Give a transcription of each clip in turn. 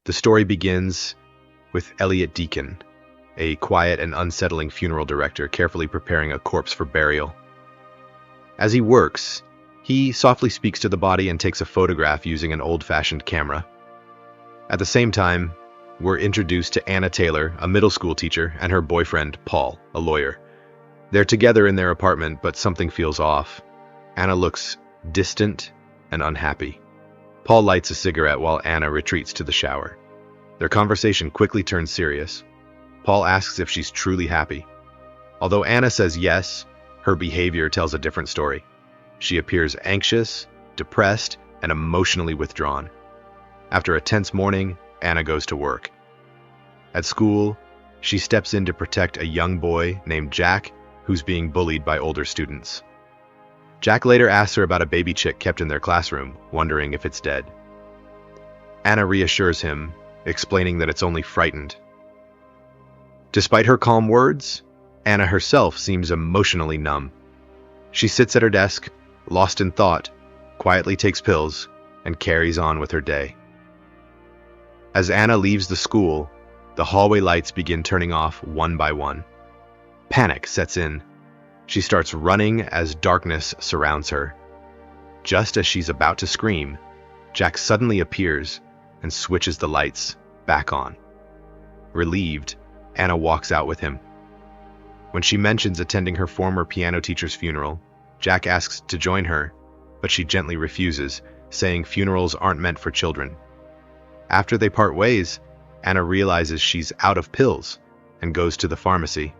The story begins with Eliot Deacon, a quiet and unsettling funeral director carefully preparing a corpse for burial. As he works, he softly speaks to the body and takes a photograph using an old-fashioned camera. At the same time, we're introduced to Anna Taylor, a middle school teacher, and her boyfriend, Paul, a lawyer. They're together in their apartment, but something feels off. Anna looks distant and unhappy. Paul lights a cigarette while Anna retreats to the shower. Their conversation quickly turns serious. Paul asks if she's truly happy. Although Anna says yes, her behavior tells a different story. She appears anxious, depressed, and emotionally withdrawn. After a tense morning, Anna goes to work. At school, she steps in to protect a young boy named Jack, who's being bullied by older students. Jack later asks her about a baby chick kept in their classroom, wondering if it's dead. Anna reassures him, explaining that it's only frightened. Despite her calm words, Anna herself seems emotionally numb. She sits at her desk, lost in thought, quietly takes pills, and carries on with her day. As Anna leaves the school, the hallway lights begin turning off one by one. Panic sets in. She starts running as darkness surrounds her. Just as she's about to scream, Jack suddenly appears and switches the lights back on. Relieved, Anna walks out with him. When she mentions attending her former piano teacher's funeral, Jack asks to join her, but she gently refuses, saying funerals aren't meant for children. After they part ways, Anna realizes she's out of pills and goes to the pharmacy.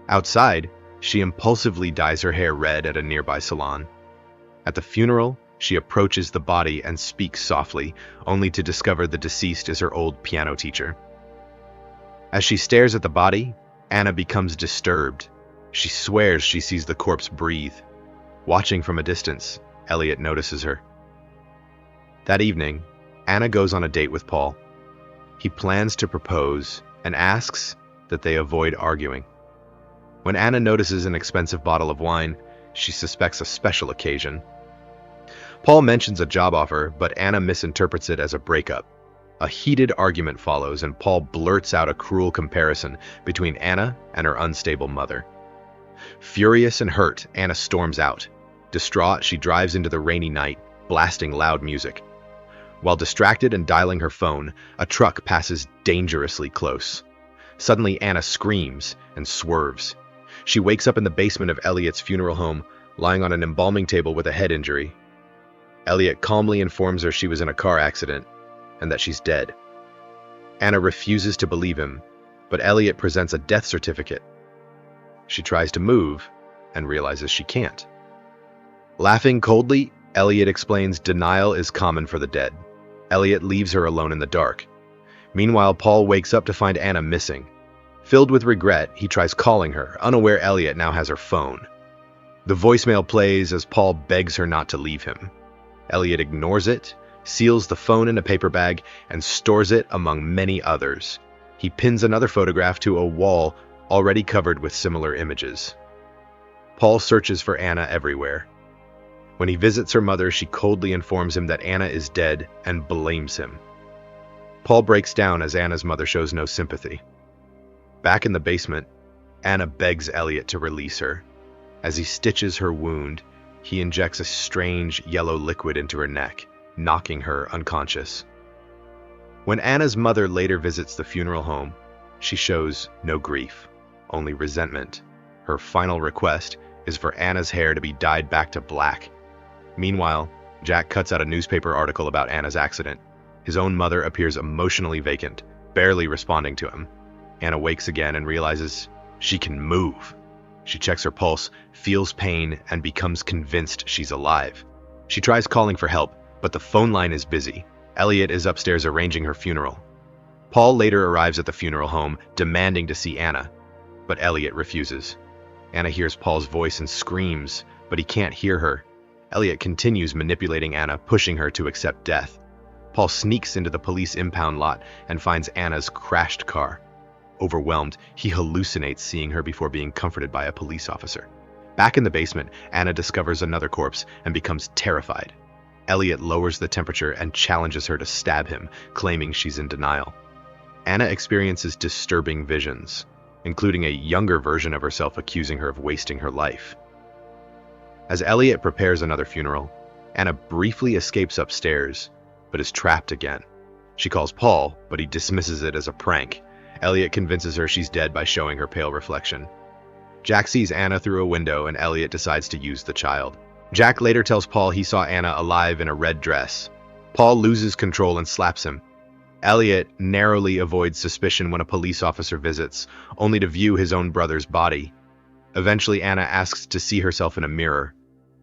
Outside, she impulsively dyes her hair red at a nearby salon. At the funeral, she approaches the body and speaks softly, only to discover the deceased is her old piano teacher. As she stares at the body, Anna becomes disturbed. She swears she sees the corpse breathe. Watching from a distance, Eliot notices her. That evening, Anna goes on a date with Paul. He plans to propose and asks that they avoid arguing. When Anna notices an expensive bottle of wine, she suspects a special occasion. Paul mentions a job offer, but Anna misinterprets it as a breakup. A heated argument follows, and Paul blurts out a cruel comparison between Anna and her unstable mother. Furious and hurt, Anna storms out. Distraught, she drives into the rainy night, blasting loud music. While distracted and dialing her phone, a truck passes dangerously close. Suddenly, Anna screams and swerves. She wakes up in the basement of Eliot's funeral home, lying on an embalming table with a head injury. Eliot calmly informs her she was in a car accident and that she's dead. Anna refuses to believe him, but Eliot presents a death certificate. She tries to move and realizes she can't. Laughing coldly, Eliot explains denial is common for the dead. Eliot leaves her alone in the dark. Meanwhile, Paul wakes up to find Anna missing. Filled with regret, he tries calling her, unaware Eliot now has her phone. The voicemail plays as Paul begs her not to leave him. Eliot ignores it, seals the phone in a paper bag, and stores it among many others. He pins another photograph to a wall already covered with similar images. Paul searches for Anna everywhere. When he visits her mother, she coldly informs him that Anna is dead and blames him. Paul breaks down as Anna's mother shows no sympathy. Back in the basement, Anna begs Eliot to release her. As he stitches her wound, he injects a strange yellow liquid into her neck, knocking her unconscious. When Anna's mother later visits the funeral home, she shows no grief, only resentment. Her final request is for Anna's hair to be dyed back to black. Meanwhile, Jack cuts out a newspaper article about Anna's accident. His own mother appears emotionally vacant, barely responding to him. Anna wakes again and realizes she can move. She checks her pulse, feels pain, and becomes convinced she's alive. She tries calling for help, but the phone line is busy. Eliot is upstairs arranging her funeral. Paul later arrives at the funeral home, demanding to see Anna, but Eliot refuses. Anna hears Paul's voice and screams, but he can't hear her. Eliot continues manipulating Anna, pushing her to accept death. Paul sneaks into the police impound lot and finds Anna's crashed car. Overwhelmed, he hallucinates seeing her before being comforted by a police officer. Back in the basement, Anna discovers another corpse and becomes terrified. Eliot lowers the temperature and challenges her to stab him, claiming she's in denial. Anna experiences disturbing visions, including a younger version of herself accusing her of wasting her life. As Eliot prepares another funeral, Anna briefly escapes upstairs, but is trapped again. She calls Paul, but he dismisses it as a prank. Eliot convinces her she's dead by showing her pale reflection. Jack sees Anna through a window, and Eliot decides to use the child. Jack later tells Paul he saw Anna alive in a red dress. Paul loses control and slaps him. Eliot narrowly avoids suspicion when a police officer visits, only to view his own brother's body. Eventually, Anna asks to see herself in a mirror.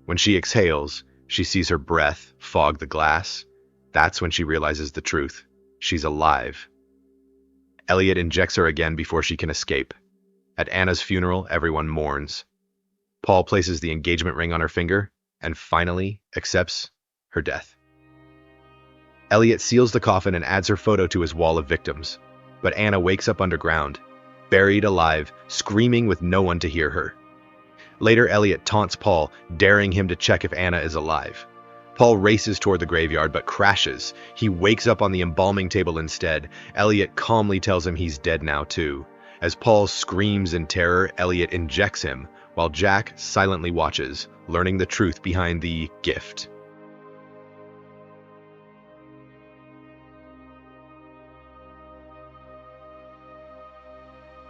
When she exhales, she sees her breath fog the glass. That's when she realizes the truth. She's alive. Eliot injects her again before she can escape. At Anna's funeral, everyone mourns. Paul places the engagement ring on her finger and finally accepts her death. Eliot seals the coffin and adds her photo to his wall of victims. But Anna wakes up underground, buried alive, screaming with no one to hear her. Later, Eliot taunts Paul, daring him to check if Anna is alive. Paul races toward the graveyard but crashes. He wakes up on the embalming table instead. Eliot calmly tells him he's dead now too. As Paul screams in terror, Eliot injects him, while Jack silently watches, learning the truth behind the gift.